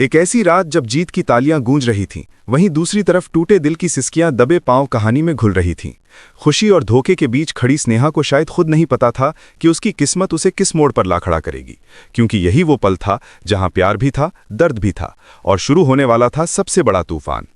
एक ऐसी रात जब जीत की तालियां गूंज रही थीं, वहीं दूसरी तरफ टूटे दिल की सिसकियां दबे पांव कहानी में घुल रही थीं। खुशी और धोखे के बीच खड़ी स्नेहा को शायद खुद नहीं पता था कि उसकी किस्मत उसे किस मोड़ पर ला खड़ा करेगी, क्योंकि यही वो पल था जहां प्यार भी था, दर्द भी था और शुरू होने वाला था सबसे बड़ा तूफान।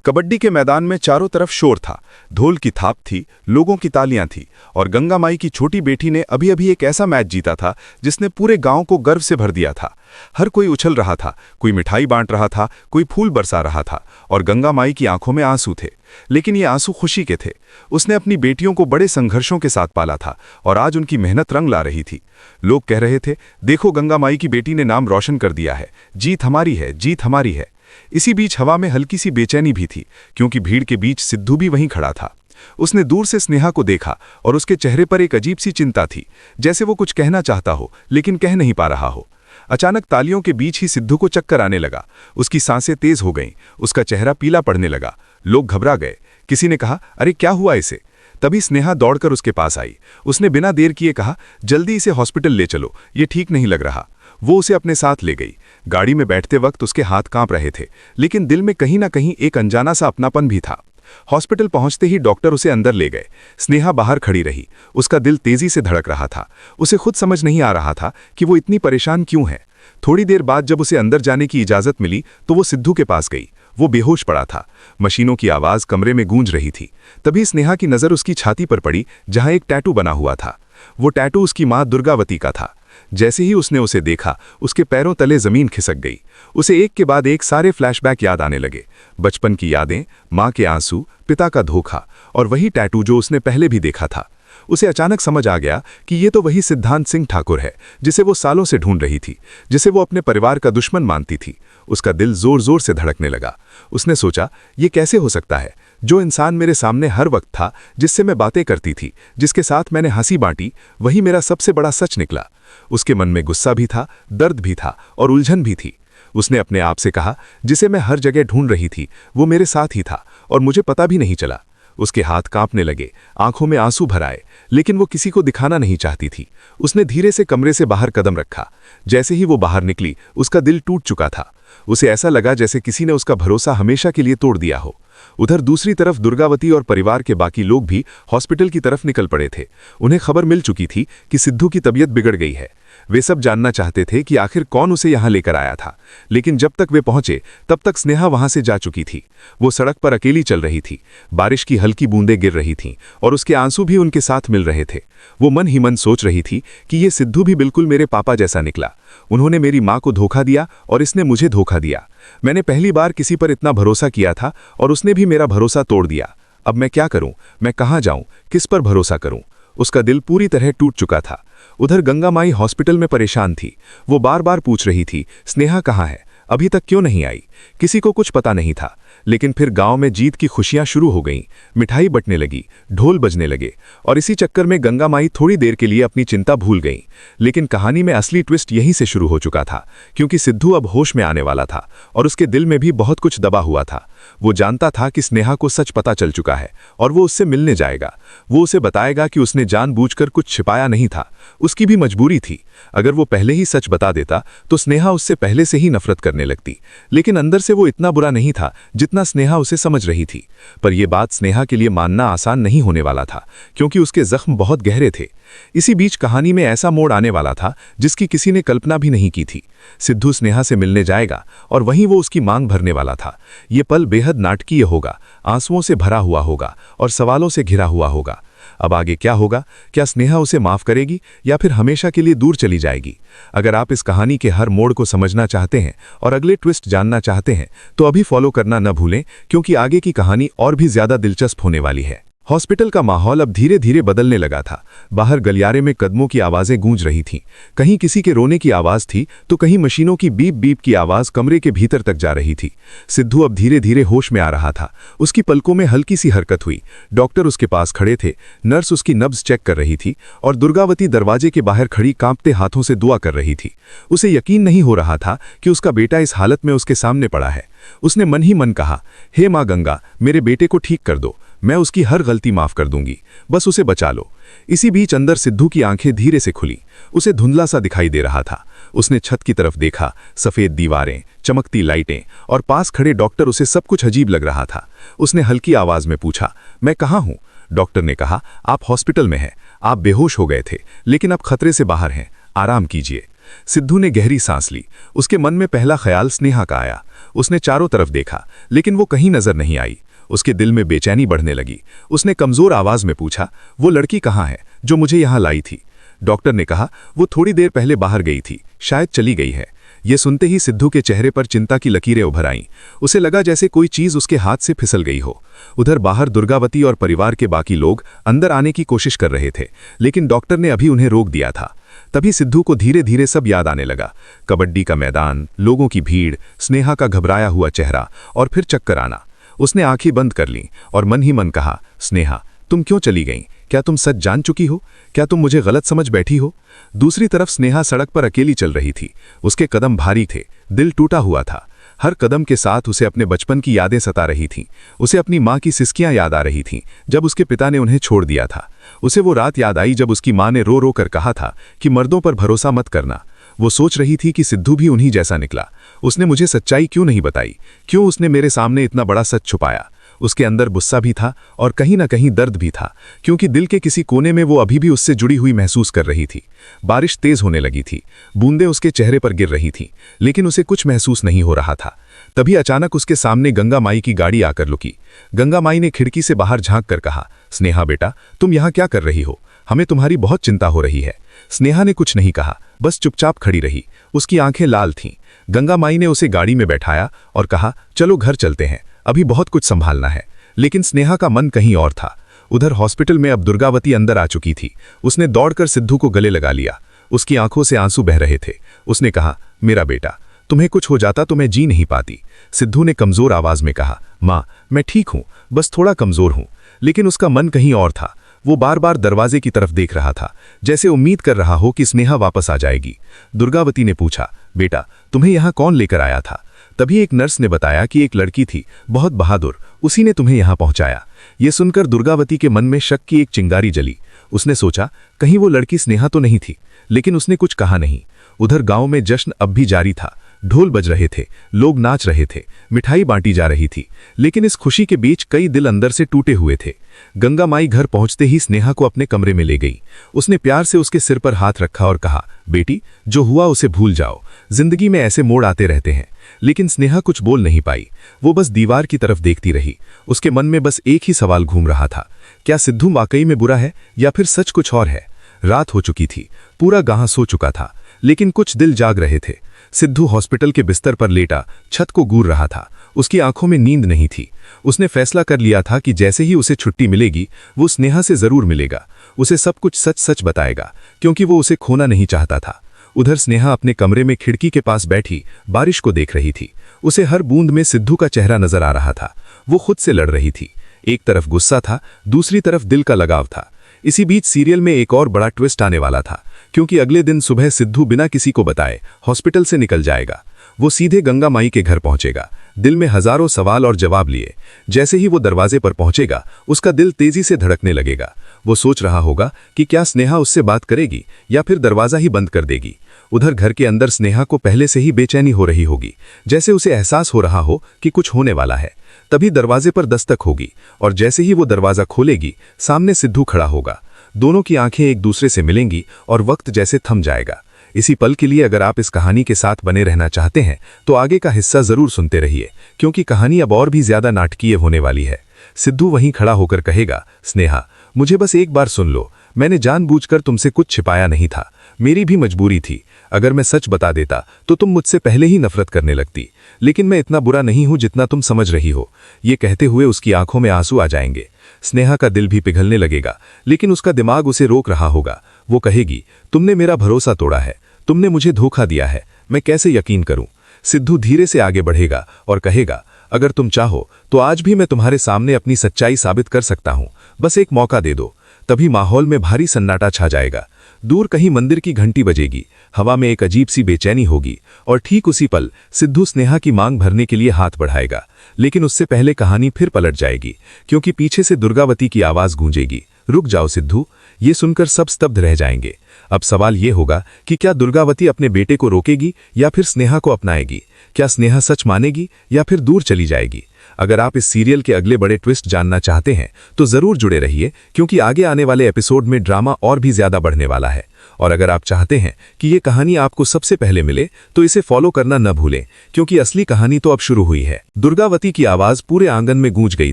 कबड्डी के मैदान में चारों तरफ शोर था, ढोल की थाप थी, लोगों की तालियां थी और गंगा माई की छोटी बेटी ने अभी अभी एक ऐसा मैच जीता था जिसने पूरे गांव को गर्व से भर दिया था। हर कोई उछल रहा था, कोई मिठाई बांट रहा था, कोई फूल बरसा रहा था और गंगा माई की आंखों में आंसू थे, लेकिन ये आंसू खुशी के थे। उसने अपनी बेटियों को बड़े संघर्षों के साथ पाला था और आज उनकी मेहनत रंग ला रही थी। लोग कह रहे थे, देखो गंगा माई की बेटी ने नाम रोशन कर दिया है, जीत हमारी है, जीत हमारी है। इसी बीच हवा में हल्की सी बेचैनी भी थी, क्योंकि भीड़ के बीच सिद्धू भी वहीं खड़ा था। उसने दूर से स्नेहा को देखा और उसके चेहरे पर एक अजीब सी चिंता थी, जैसे वो कुछ कहना चाहता हो लेकिन कह नहीं पा रहा हो। अचानक तालियों के बीच ही सिद्धू को चक्कर आने लगा, उसकी सांसें तेज हो गईं, उसका चेहरा पीला पड़ने लगा। लोग घबरा गए। किसी ने कहा, अरे क्या हुआ इसे? तभी स्नेहा दौड़कर उसके पास आई। उसने बिना देर किए कहा, जल्दी इसे हॉस्पिटल ले चलो, ये ठीक नहीं लग रहा। वो उसे अपने साथ ले गई। गाड़ी में बैठते वक्त उसके हाथ कांप रहे थे, लेकिन दिल में कहीं ना कहीं एक अनजाना सा अपनापन भी था। हॉस्पिटल पहुंचते ही डॉक्टर उसे अंदर ले गए। स्नेहा बाहर खड़ी रही, उसका दिल तेजी से धड़क रहा था। उसे खुद समझ नहीं आ रहा था कि वो इतनी परेशान क्यों है। थोड़ी देर बाद जब उसे अंदर जाने की इजाजत मिली तो वो सिद्धू के पास गई। वो बेहोश पड़ा था, मशीनों की आवाज कमरे में गूंज रही थी। तभी स्नेहा की नजर उसकी छाती पर पड़ी, जहां एक टैटू बना हुआ था। वो टैटू उसकी मां दुर्गावती का था। जैसे ही उसने उसे देखा, उसके पैरों तले जमीन खिसक गई। उसे एक के बाद एक सारे फ्लैशबैक याद आने लगे, बचपन की यादें, मां के आंसू, पिता का धोखा और वही टैटू जो उसने पहले भी देखा था। उसे अचानक समझ आ गया कि ये तो वही सिद्धांत सिंह ठाकुर है, जिसे वो सालों से ढूंढ रही थी, जिसे वो अपने परिवार का दुश्मन मानती थी। उसका दिल जोर जोर से धड़कने लगा। उसने सोचा, ये कैसे हो सकता है? जो इंसान मेरे सामने हर वक्त था, जिससे मैं बातें करती थी, जिसके साथ मैंने हंसी बांटी, वही मेरा सबसे बड़ा सच निकला। उसके मन में गुस्सा भी था, दर्द भी था और उलझन भी थी। उसने अपने आप से कहा, जिसे मैं हर जगह ढूंढ रही थी वो मेरे साथ ही था और मुझे पता भी नहीं चला। उसके हाथ कांपने लगे, आंखों में आंसू भर आए, लेकिन वो किसी को दिखाना नहीं चाहती थी। उसने धीरे से कमरे से बाहर कदम रखा। जैसे ही वो बाहर निकली, उसका दिल टूट चुका था। उसे ऐसा लगा जैसे किसी ने उसका भरोसा हमेशा के लिए तोड़ दिया हो। उधर दूसरी तरफ दुर्गावती और परिवार के बाकी लोग भी हॉस्पिटल की तरफ निकल पड़े थे। उन्हें खबर मिल चुकी थी कि सिद्धू की तबीयत बिगड़ गई है। वे सब जानना चाहते थे कि आखिर कौन उसे यहां लेकर आया था, लेकिन जब तक वे पहुंचे तब तक स्नेहा वहां से जा चुकी थी। वो सड़क पर अकेली चल रही थी, बारिश की हल्की बूंदें गिर रही थीं और उसके आंसू भी उनके साथ मिल रहे थे। वो मन ही मन सोच रही थी कि ये सिद्धू भी बिल्कुल मेरे पापा जैसा निकला। उन्होंने मेरी मां को धोखा दिया और इसने मुझे धोखा दिया। मैंने पहली बार किसी पर इतना भरोसा किया था और उसने भी मेरा भरोसा तोड़ दिया। अब मैं क्या करूं? मैं कहां जाऊं? किस पर भरोसा करूं? उसका दिल पूरी तरह टूट चुका था। उधर गंगा माई हॉस्पिटल में परेशान थी। वो बार बार पूछ रही थी, स्नेहा कहाँ है? अभी तक क्यों नहीं आई? किसी को कुछ पता नहीं था। लेकिन फिर गांव में जीत की खुशियां शुरू हो गईं, मिठाई बंटने लगी, ढोल बजने लगे और इसी चक्कर में गंगा माई थोड़ी देर के लिए अपनी चिंता भूल गईं। लेकिन कहानी में असली ट्विस्ट यहीं से शुरू हो चुका था, क्योंकि सिद्धू अब होश में आने वाला था और उसके दिल में भी बहुत कुछ दबा हुआ था। वो जानता था कि स्नेहा को सच पता चल चुका है और वो उससे मिलने जाएगा। वो उसे बताएगा कि उसने जानबूझकर कुछ छिपाया नहीं था, उसकी भी मजबूरी थी। अगर वो पहले ही सच बता देता तो स्नेहा उससे पहले से ही नफरत करने लगती, लेकिन अंदर से वो इतना बुरा नहीं था जितना स्नेहा उसे समझ रही थी। पर यह बात स्नेहा के लिए मानना आसान नहीं होने वाला था, क्योंकि उसके जख्म बहुत गहरे थे। इसी बीच कहानी में ऐसा मोड़ आने वाला था जिसकी किसी ने कल्पना भी नहीं की थी। सिद्धू स्नेहा से मिलने जाएगा और वहीं वो उसकी मांग भरने वाला था। ये पल बेहद नाटकीय होगा, आंसुओं से भरा हुआ होगा और सवालों से घिरा हुआ होगा। अब आगे क्या होगा? क्या स्नेहा उसे माफ करेगी या फिर हमेशा के लिए दूर चली जाएगी? अगर आप इस कहानी के हर मोड़ को समझना चाहते हैं और अगले ट्विस्ट जानना चाहते हैं तो अभी फॉलो करना न भूलें, क्योंकि आगे की कहानी और भी ज्यादा दिलचस्प होने वाली है। हॉस्पिटल का माहौल अब धीरे धीरे बदलने लगा था। बाहर गलियारे में कदमों की आवाजें गूंज रही थीं। कहीं किसी के रोने की आवाज थी तो कहीं मशीनों की बीप बीप की आवाज कमरे के भीतर तक जा रही थी। सिद्धू अब धीरे धीरे होश में आ रहा था। उसकी पलकों में हल्की सी हरकत हुई। डॉक्टर उसके पास खड़े थे, नर्स उसकी नब्ज चेक कर रही थी और दुर्गावती दरवाजे के बाहर खड़ी कांपते हाथों से दुआ कर रही थी। उसे यकीन नहीं हो रहा था कि उसका बेटा इस हालत में उसके सामने पड़ा है। उसने मन ही मन कहा, हे माँ गंगा, मेरे बेटे को ठीक कर दो, मैं उसकी हर गलती माफ कर दूंगी, बस उसे बचा लो। इसी बीच अंदर सिद्धू की आंखें धीरे से खुली। उसे धुंधला सा दिखाई दे रहा था। उसने छत की तरफ देखा, सफ़ेद दीवारें, चमकती लाइटें और पास खड़े डॉक्टर। उसे सब कुछ अजीब लग रहा था। उसने हल्की आवाज़ में पूछा, मैं कहाँ हूँ? डॉक्टर ने कहा, आप हॉस्पिटल में हैं। आप बेहोश हो गए थे, लेकिन अब खतरे से बाहर हैं। आराम कीजिए। सिद्धू ने गहरी सांस ली। उसके मन में पहला ख्याल स्नेहा का आया। उसने चारों तरफ देखा, लेकिन वो कहीं नजर नहीं आई। उसके दिल में बेचैनी बढ़ने लगी। उसने कमजोर आवाज में पूछा, वो लड़की कहाँ है जो मुझे यहाँ लाई थी? डॉक्टर ने कहा, वो थोड़ी देर पहले बाहर गई थी, शायद चली गई है। ये सुनते ही सिद्धू के चेहरे पर चिंता की लकीरें उभर आईं। उसे लगा जैसे कोई चीज उसके हाथ से फिसल गई हो। उधर बाहर दुर्गावती और परिवार के बाकी लोग अंदर आने की कोशिश कर रहे थे, लेकिन डॉक्टर ने अभी उन्हें रोक दिया था। तभी सिद्धू को धीरे धीरे सब याद आने लगा। कबड्डी का मैदान, लोगों की भीड़, स्नेहा का घबराया हुआ चेहरा और फिर चक्कर आना। उसने आंखें बंद कर लीं और मन ही मन कहा, स्नेहा, तुम क्यों चली गईं? क्या तुम सच जान चुकी हो? क्या तुम मुझे गलत समझ बैठी हो? दूसरी तरफ स्नेहा सड़क पर अकेली चल रही थी। उसके कदम भारी थे, दिल टूटा हुआ था। हर कदम के साथ उसे अपने बचपन की यादें सता रही थीं। उसे अपनी माँ की सिसकियां याद आ रही थीं, जब उसके पिता ने उन्हें छोड़ दिया था। उसे वो रात याद आई जब उसकी माँ ने रो रो कर कहा था कि मर्दों पर भरोसा मत करना। वो सोच रही थी कि सिद्धू भी उन्हीं जैसा निकला। उसने मुझे सच्चाई क्यों नहीं बताई? क्यों उसने मेरे सामने इतना बड़ा सच छुपाया? उसके अंदर गुस्सा भी था और कहीं ना कहीं दर्द भी था, क्योंकि दिल के किसी कोने में वो अभी भी उससे जुड़ी हुई महसूस कर रही थी। बारिश तेज होने लगी थी, बूंदें उसके चेहरे पर गिर रही थीं, लेकिन उसे कुछ महसूस नहीं हो रहा था। तभी अचानक उसके सामने गंगा माई की गाड़ी आकर रुकी। गंगा माई ने खिड़की से बाहर झांक कर कहा, स्नेहा बेटा, तुम यहाँ क्या कर रही हो? हमें तुम्हारी बहुत चिंता हो रही है। स्नेहा ने कुछ नहीं कहा, बस चुपचाप खड़ी रही। उसकी आंखें लाल थीं। गंगा माई ने उसे गाड़ी में बैठाया और कहा, चलो घर चलते हैं, अभी बहुत कुछ संभालना है। लेकिन स्नेहा का मन कहीं और था। उधर हॉस्पिटल में अब दुर्गावती अंदर आ चुकी थी। उसने दौड़कर सिद्धू को गले लगा लिया। उसकी आंखों से आंसू बह रहे थे। उसने कहा, मेरा बेटा, तुम्हें कुछ हो जाता तो मैं जी नहीं पाती। सिद्धू ने कमजोर आवाज में कहा, माँ, मैं ठीक हूं, बस थोड़ा कमजोर हूं। लेकिन उसका मन कहीं और था। वो बार बार दरवाजे की तरफ देख रहा था, जैसे उम्मीद कर रहा हो कि स्नेहा वापस आ जाएगी। दुर्गावती ने पूछा, बेटा, तुम्हें यहाँ कौन लेकर आया था? तभी एक नर्स ने बताया कि एक लड़की थी, बहुत बहादुर, उसी ने तुम्हें यहाँ पहुँचाया। ये सुनकर दुर्गावती के मन में शक की एक चिंगारी जली। उसने सोचा, कहीं वो लड़की स्नेहा तो नहीं थी, लेकिन उसने कुछ कहा नहीं। उधर गांव में जश्न अब भी जारी था। ढोल बज रहे थे, लोग नाच रहे थे, मिठाई बांटी जा रही थी। लेकिन इस खुशी के बीच कई दिल अंदर से टूटे हुए थे। गंगा माई घर पहुंचते ही स्नेहा को अपने कमरे में ले गई। उसने प्यार से उसके सिर पर हाथ रखा और कहा, बेटी, जो हुआ उसे भूल जाओ। जिंदगी में ऐसे मोड़ आते रहते हैं। लेकिन स्नेहा कुछ बोल नहीं पाई। वो बस दीवार की तरफ देखती रही। उसके मन में बस एक ही सवाल घूम रहा था, क्या सिद्धू वाकई में बुरा है या फिर सच कुछ और है? रात हो चुकी थी, पूरा गांव सो चुका था, लेकिन कुछ दिल जाग रहे थे। सिद्धू हॉस्पिटल के बिस्तर पर लेटा छत को घूर रहा था। उसकी आंखों में नींद नहीं थी। उसने फैसला कर लिया था कि जैसे ही उसे छुट्टी मिलेगी, वो स्नेहा से जरूर मिलेगा। उसे सब कुछ सच सच बताएगा, क्योंकि वो उसे खोना नहीं चाहता था। उधर स्नेहा अपने कमरे में खिड़की के पास बैठी बारिश को देख रही थी। उसे हर बूंद में सिद्धू का चेहरा नजर आ रहा था। वो खुद से लड़ रही थी। एक तरफ गुस्सा था, दूसरी तरफ दिल का लगाव था। इसी बीच सीरियल में एक और बड़ा ट्विस्ट आने वाला था, क्योंकि अगले दिन सुबह सिद्धू बिना किसी को बताए हॉस्पिटल से निकल जाएगा। वो सीधे गंगा माई के घर पहुंचेगा, दिल में हजारों सवाल और जवाब लिए। जैसे ही वो दरवाजे पर पहुंचेगा, उसका दिल तेजी से धड़कने लगेगा। वो सोच रहा होगा कि क्या स्नेहा उससे बात करेगी या फिर दरवाजा ही बंद कर देगी। उधर घर के अंदर स्नेहा को पहले से ही बेचैनी हो रही होगी, जैसे उसे एहसास हो रहा हो कि कुछ होने वाला है। तभी दरवाजे पर दस्तक होगी और जैसे ही वो दरवाजा खोलेगी, सामने सिद्धू खड़ा होगा। दोनों की आंखें एक दूसरे से मिलेंगी और वक्त जैसे थम जाएगा। इसी पल के लिए अगर आप इस कहानी के साथ बने रहना चाहते हैं तो आगे का हिस्सा जरूर सुनते रहिए, क्योंकि कहानी अब और भी ज्यादा नाटकीय होने वाली है। सिद्धू वहीं खड़ा होकर कहेगा, स्नेहा, मुझे बस एक बार सुन लो। मैंने जानबूझकर तुमसे कुछ छिपाया नहीं था, मेरी भी मजबूरी थी। अगर मैं सच बता देता तो तुम मुझसे पहले ही नफरत करने लगती। लेकिन मैं इतना बुरा नहीं हूं जितना तुम समझ रही हो। ये कहते हुए उसकी आंखों में आंसू आ जाएंगे। स्नेहा का दिल भी पिघलने लगेगा, लेकिन उसका दिमाग उसे रोक रहा होगा। वो कहेगी, तुमने मेरा भरोसा तोड़ा है, तुमने मुझे धोखा दिया है, मैं कैसे यकीन करूं? सिद्धू धीरे से आगे बढ़ेगा और कहेगा, अगर तुम चाहो तो आज भी मैं तुम्हारे सामने अपनी सच्चाई साबित कर सकता हूं, बस एक मौका दे दो। तभी माहौल में भारी सन्नाटा छा जाएगा। दूर कहीं मंदिर की घंटी बजेगी, हवा में एक अजीब सी बेचैनी होगी और ठीक उसी पल सिद्धू स्नेहा की मांग भरने के लिए हाथ बढ़ाएगा। लेकिन उससे पहले कहानी फिर पलट जाएगी, क्योंकि पीछे से दुर्गावती की आवाज गूंजेगी, रुक जाओ सिद्धू। ये सुनकर सब स्तब्ध रह जाएंगे। अब सवाल ये होगा कि क्या दुर्गावती अपने बेटे को रोकेगी या फिर स्नेहा को अपनाएगी? क्या स्नेहा सच मानेगी या फिर दूर चली जाएगी? अगर आप इस सीरियल के अगले बड़े ट्विस्ट जानना चाहते हैं तो जरूर जुड़े रहिए, क्योंकि आगे आने वाले एपिसोड में ड्रामा और भी ज्यादा बढ़ने वाला है। और अगर आप चाहते हैं कि ये कहानी आपको सबसे पहले मिले तो इसे फॉलो करना न भूलें, क्योंकि असली कहानी तो अब शुरू हुई है। दुर्गावती की आवाज पूरे आंगन में गूंज गई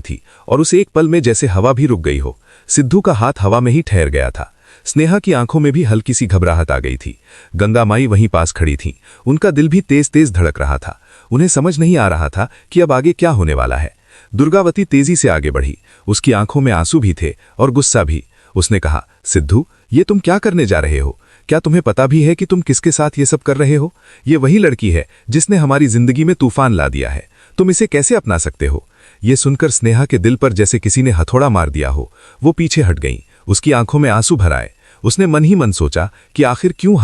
थी और उस एक पल में जैसे हवा भी रुक गई हो। सिद्धू का हाथ हवा में ही ठहर गया था। स्नेहा की आंखों में भी हल्की सी घबराहट आ गई थी। गंगा माई वहीं पास खड़ी थीं। उनका दिल भी तेज तेज धड़क रहा था। उन्हें समझ नहीं आ रहा था कि अब आगे क्या होने वाला है। दुर्गावती तेजी से आगे बढ़ी। उसकी आंखों में आंसू भी थे और गुस्सा भी। उसने कहा, सिद्धू, ये तुम क्या करने जा रहे हो? क्या तुम्हें पता भी है कि तुम किसके साथ ये सब कर रहे हो? ये वही लड़की है जिसने हमारी जिंदगी में तूफान ला दिया है। तुम इसे कैसे अपना सकते हो? ये सुनकर स्नेहा के दिल पर जैसे किसी ने हथौड़ा मार दिया हो। वो पीछे हट गई। उसकी आंखों में आंसू भर आए। उसने मन ही मन सोचा कि आखिर क्यों